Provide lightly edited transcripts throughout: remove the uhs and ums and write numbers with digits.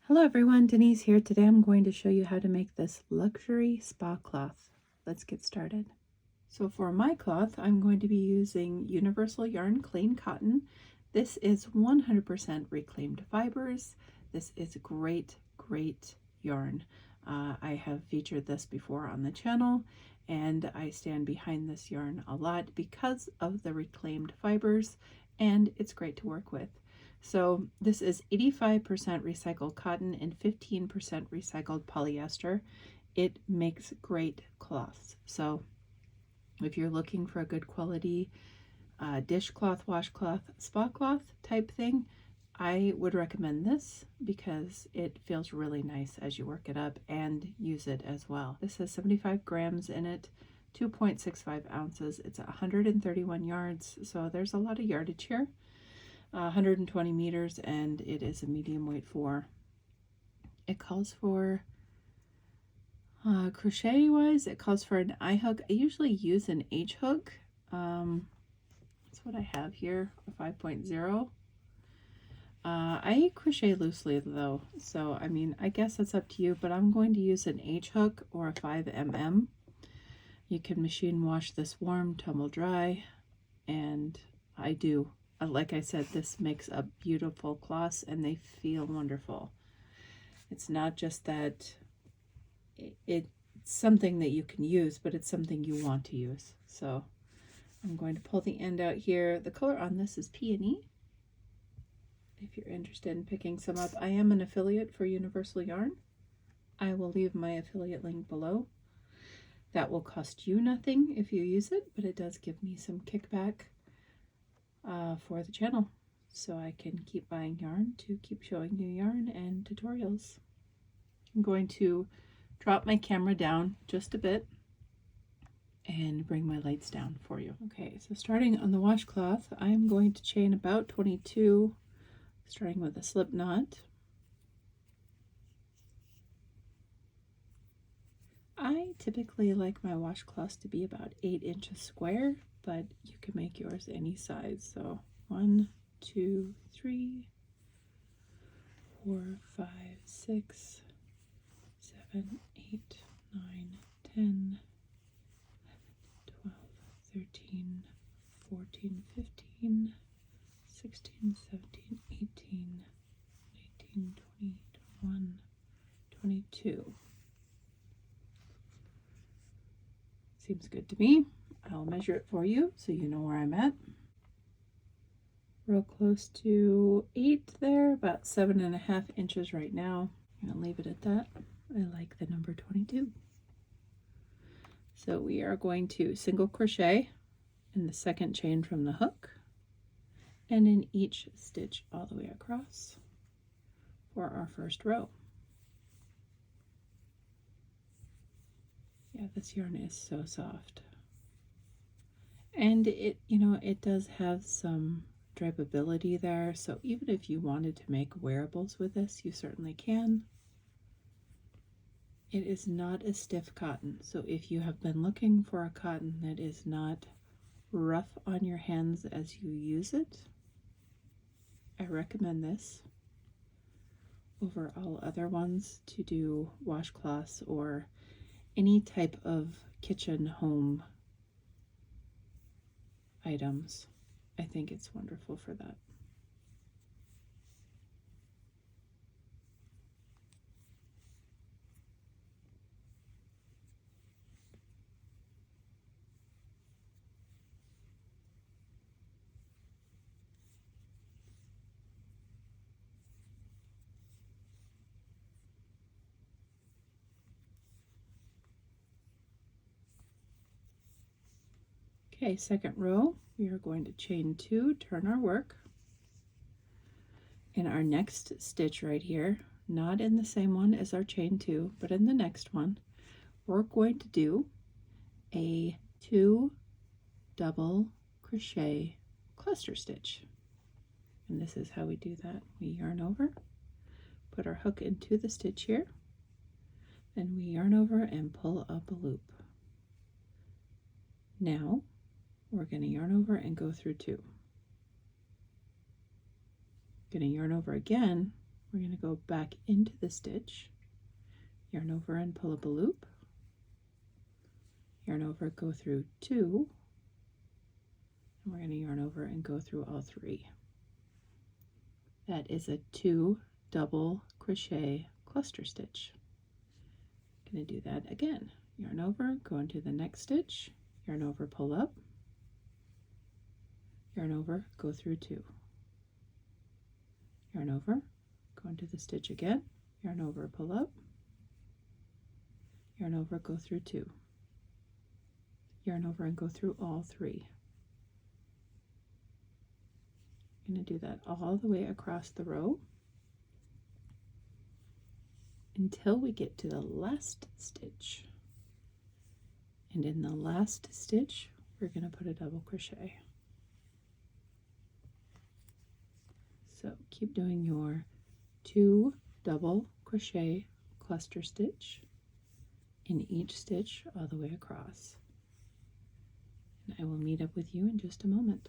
Hello everyone, Denise here. Today I'm going to show you how to make this luxury spa cloth. Let's get started. So for my cloth, I'm going to be using Universal Yarn Clean Cotton. This is 100% reclaimed fibers. This is great yarn. I have featured this before on the channel, and I stand behind this yarn a lot because of the reclaimed fibers, and it's great to work with. So this is 85% recycled cotton and 15% recycled polyester. It makes great cloths. So if you're looking for a good quality dishcloth, washcloth, spa cloth type thing, I would recommend this because it feels really nice as you work it up and use it as well. This has 75 grams in it, 2.65 ounces. It's 131 yards, so there's a lot of yardage here. 120 meters, and it is a medium weight 4. It calls for crochet wise, it calls for an I hook. I usually use an H hook. That's what I have here, a 5.0. I crochet loosely though, so I mean, I guess that's up to you, but I'm going to use an H hook or a 5mm. You can machine wash this warm, tumble dry, and I do. Like I said, this makes a beautiful cloth and they feel wonderful. It's not just that it's something that you can use, but it's something you want to use. So I'm going to pull the end out here. The color on this is Peony. If you're interested in picking some up, I am an affiliate for Universal Yarn. I will leave my affiliate link below. That will cost you nothing if you use it, but it does give me some kickback for the channel, so I can keep buying yarn to keep showing you yarn and tutorials. I'm going to drop my camera down just a bit and bring my lights down for you. Okay, so starting on the washcloth, I'm going to chain about 22, starting with a slip knot. I typically like my washcloths to be about 8 inches square, but you can make yours any size. So 1, 2, 3, 4, 5, 6, 7, 8, 9, 10, 11, 12, 13, 14, 15, 16, 17, 18, 19, 20, 21, 22. Seems good to me. I'll measure it for you so you know where I'm at. Real close to 8 there, about 7.5 inches right now. I'm gonna leave it at that. I like the number 22. So we are going to single crochet in the second chain from the hook and in each stitch all the way across for our first row. Yeah, this yarn is so soft. And it, you know, it does have some drapability there, so even if you wanted to make wearables with this, you certainly can. It is not a stiff cotton, so if you have been looking for a cotton that is not rough on your hands as you use it, I recommend this over all other ones to do washcloths or any type of kitchen home items. I think it's wonderful for that. Okay, second row, we are going to chain 2, turn our work. In our next stitch right here, not in the same one as our chain 2, but in the next one, we're going to do a 2 double crochet cluster stitch. And this is how we do that. We yarn over, put our hook into the stitch here, and we yarn over and pull up a loop. Now we're going to yarn over and go through 2. Going to yarn over again, we're going to go back into the stitch, yarn over and pull up a loop, yarn over, go through 2, and we're going to yarn over and go through all 3. That is a 2 double crochet cluster stitch. Going to do that again. Yarn over, go into the next stitch, yarn over, pull up, yarn over, go through 2, yarn over, go into the stitch again, yarn over, pull up, yarn over, go through 2, yarn over and go through all 3. I'm going to do that all the way across the row until we get to the last stitch. And in the last stitch, we're going to put a double crochet. So keep doing your 2 double crochet cluster stitch in each stitch all the way across. And I will meet up with you in just a moment.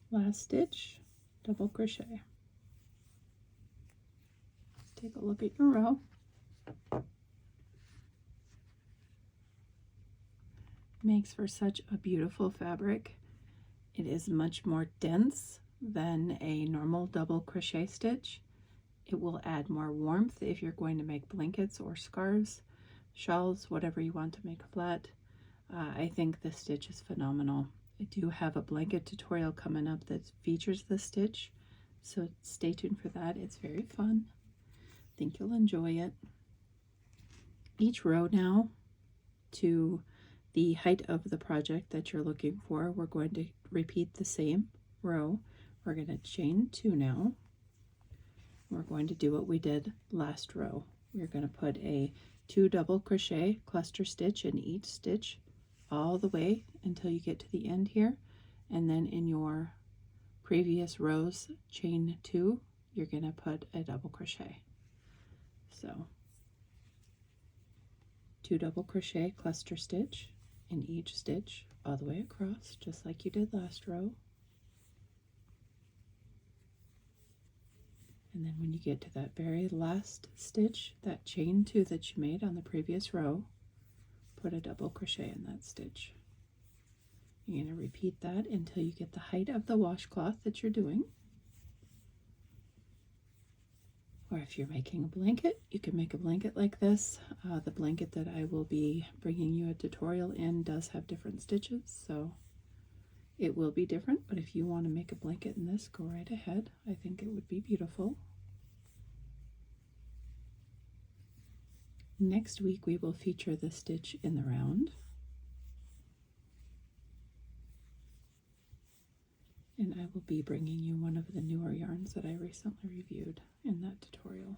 Last stitch, double crochet. Let's take a look at your row. Makes for such a beautiful fabric. It is much more dense than a normal double crochet stitch. It will add more warmth if you're going to make blankets or scarves, shawls, whatever you want to make flat. I think this stitch is phenomenal. I do have a blanket tutorial coming up that features this stitch, so stay tuned for that. It's very fun. I think you'll enjoy it. Each row now, to the height of the project that you're looking for, we're going to repeat the same row. We're going to chain 2 now. We're going to do what we did last row. We're going to put a 2 double crochet cluster stitch in each stitch all the way until you get to the end here, and then in your previous rows chain 2, you're going to put a double crochet. So 2 double crochet cluster stitch in each stitch all the way across, just like you did last row. And then when you get to that very last stitch, that chain 2 that you made on the previous row, put a double crochet in that stitch. You're going to repeat that until you get the height of the washcloth that you're doing. Or if you're making a blanket, you can make a blanket like this. The blanket that I will be bringing you a tutorial in does have different stitches, so it will be different, but if you want to make a blanket in this, go right ahead. I think it would be beautiful. Next week we will feature the stitch in the round. And I will be bringing you one of the newer yarns that I recently reviewed in that tutorial.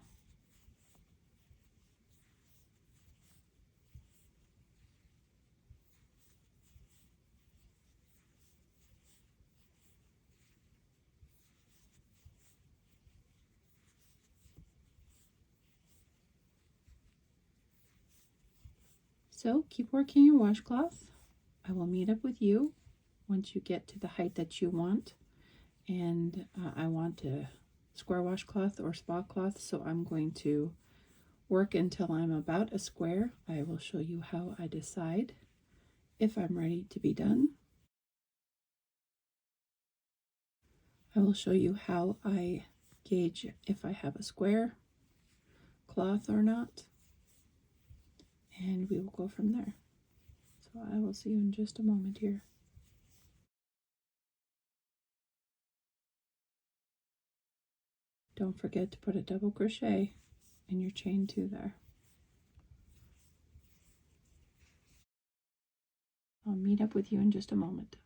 So keep working your washcloth. I will meet up with you once you get to the height that you want. And I want a square washcloth or spa cloth, so I'm going to work until I'm about a square. I will show you how I decide if I'm ready to be done. I will show you how I gauge if I have a square cloth or not, and we will go from there. So I will see you in just a moment here. Don't forget to put a double crochet in your chain 2 there. I'll meet up with you in just a moment.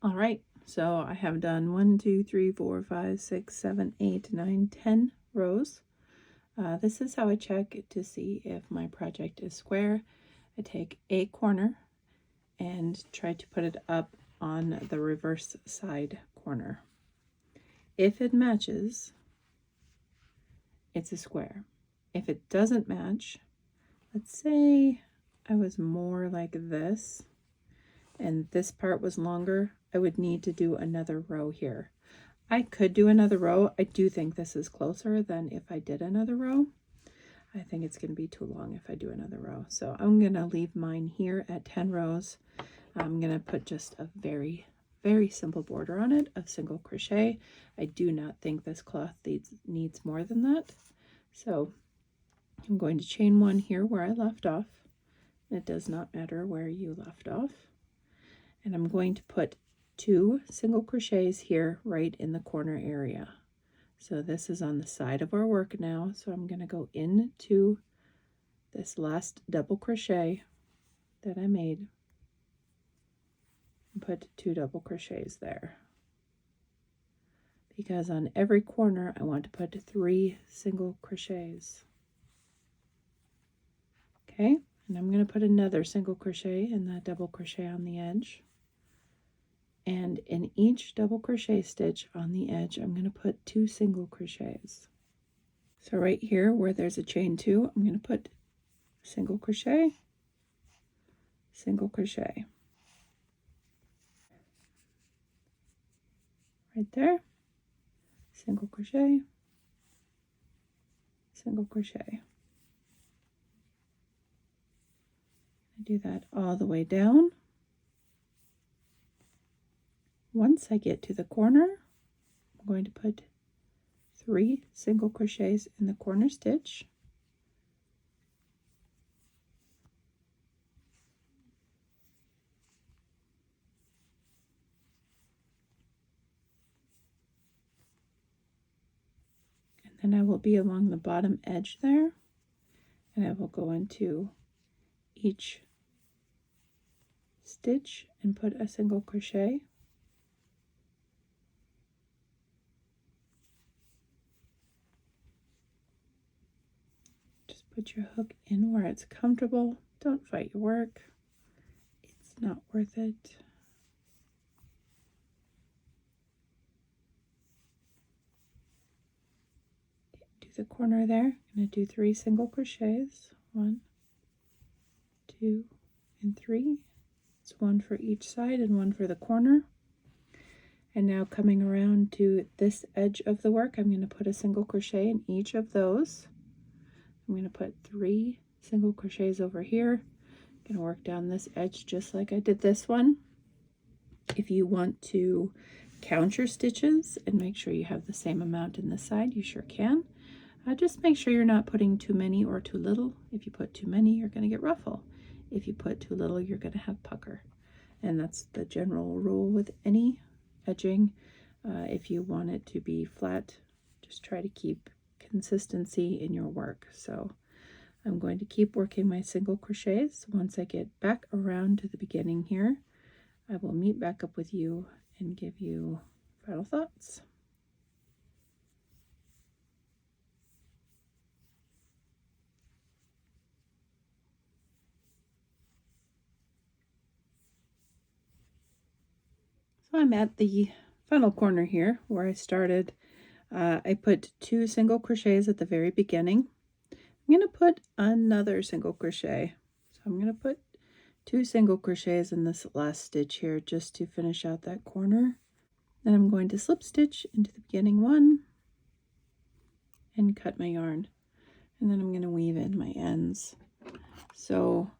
All right, so I have done 1, 2, 3, 4, 5, 6, 7, 8, 9, 10 rows. This is how I check to see if my project is square. I take a corner and try to put it up on the reverse side corner. If it matches, it's a square. If it doesn't match, let's say I was more like this and this part was longer, I would need to do another row here. I could do another row. I do think this is closer than if I did another row. I think it's going to be too long if I do another row. So I'm going to leave mine here at 10 rows. I'm going to put just a very, very simple border on it of single crochet. I do not think this cloth needs more than that. So I'm going to chain one here where I left off. It does not matter where you left off. And I'm going to put 2 single crochets here right in the corner area. So this is on the side of our work now. So I'm going to go into this last double crochet that I made and put 2 double crochets there. Because on every corner I want to put 3 single crochets. Okay, and I'm going to put another single crochet in that double crochet on the edge. And in each double crochet stitch on the edge, I'm going to put 2 single crochets. So right here where there's a chain 2, I'm going to put single crochet, single crochet. Right there, single crochet, single crochet. I do that all the way down. Once I get to the corner, I'm going to put 3 single crochets in the corner stitch. And then I will be along the bottom edge there, and I will go into each stitch and put a single crochet. Just put your hook in where it's comfortable. Don't fight your work. It's not worth it. Do the corner there. I'm going to do 3 single crochets. 1, 2, and 3. It's 1 for each side and 1 for the corner. And now coming around to this edge of the work, I'm going to put a single crochet in each of those. I'm going to put 3 single crochets over here. I'm going to work down this edge just like I did this one. If you want to count your stitches and make sure you have the same amount in this side, you sure can. Just make sure you're not putting too many or too little. If you put too many, you're going to get ruffle. If you put too little, you're going to have pucker. And that's the general rule with any edging. If you want it to be flat, just try to keep consistency in your work. So I'm going to keep working my single crochets. Once I get back around to the beginning here, I will meet back up with you and give you final thoughts. So I'm at the final corner here where I started. I put 2 single crochets at the very beginning. I'm going to put another single crochet. So I'm going to put 2 single crochets in this last stitch here just to finish out that corner. Then I'm going to slip stitch into the beginning one and cut my yarn. And then I'm going to weave in my ends. So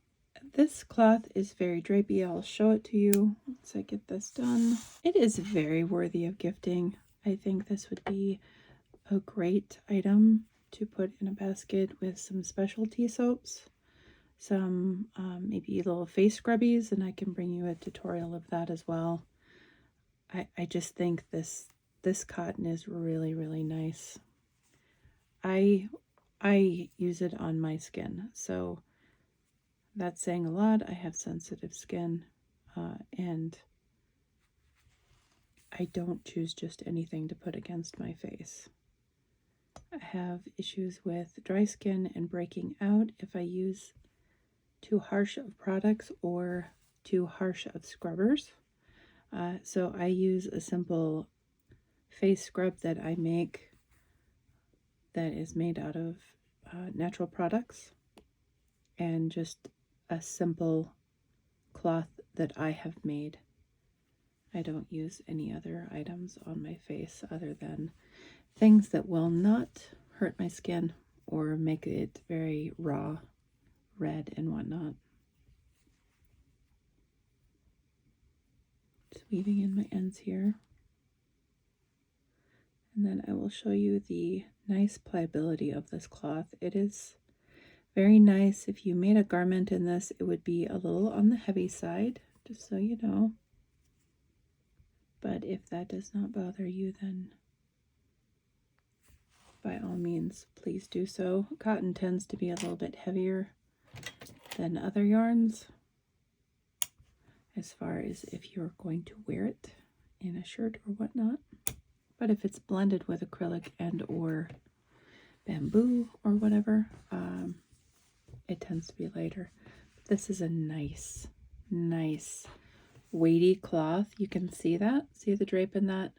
this cloth is very drapey. I'll show it to you once I get this done. It is very worthy of gifting. I think this would be a great item to put in a basket with some specialty soaps, some maybe little face scrubbies, and I can bring you a tutorial of that as well. I just think this cotton is really, really nice. I use it on my skin, so that's saying a lot. I have sensitive skin, and I don't choose just anything to put against my face. I have issues with dry skin and breaking out if I use too harsh of products or too harsh of scrubbers. So I use a simple face scrub that I make that is made out of natural products and just a simple cloth that I have made. I don't use any other items on my face other than things that will not hurt my skin or make it very raw, red, and whatnot. Just weaving in my ends here. And then I will show you the nice pliability of this cloth. It is very nice. If you made a garment in this, it would be a little on the heavy side, just so you know. But if that does not bother you, then by all means, please do so. Cotton tends to be a little bit heavier than other yarns as far as if you're going to wear it in a shirt or whatnot. But if it's blended with acrylic and or bamboo or whatever, it tends to be lighter. This is a nice weighty cloth. You can see that. See the drape in that?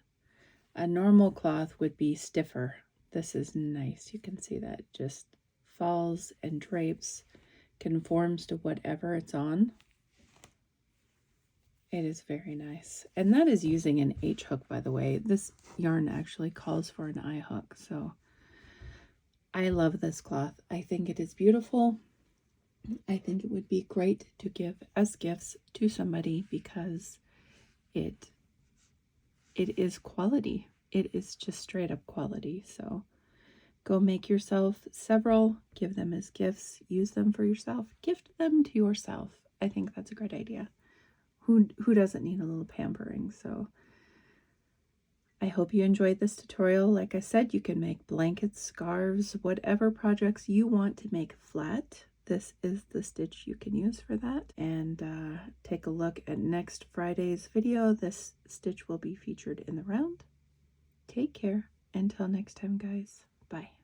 A normal cloth would be stiffer. This is nice. You can see that just falls and drapes, conforms to whatever it's on. It is very nice. And that is using an H hook, by the way. This yarn actually calls for an I hook. So I love this cloth. I think it is beautiful. I think it would be great to give as gifts to somebody because it is quality. It is just straight up quality. So go make yourself several, give them as gifts, use them for yourself, gift them to yourself. I think that's a great idea. Who doesn't need a little pampering? So I hope you enjoyed this tutorial. Like I said, you can make blankets, scarves, whatever projects you want to make flat. This is the stitch you can use for that. And take a look at next Friday's video. This stitch will be featured in the round. Take care. Until next time, guys. Bye.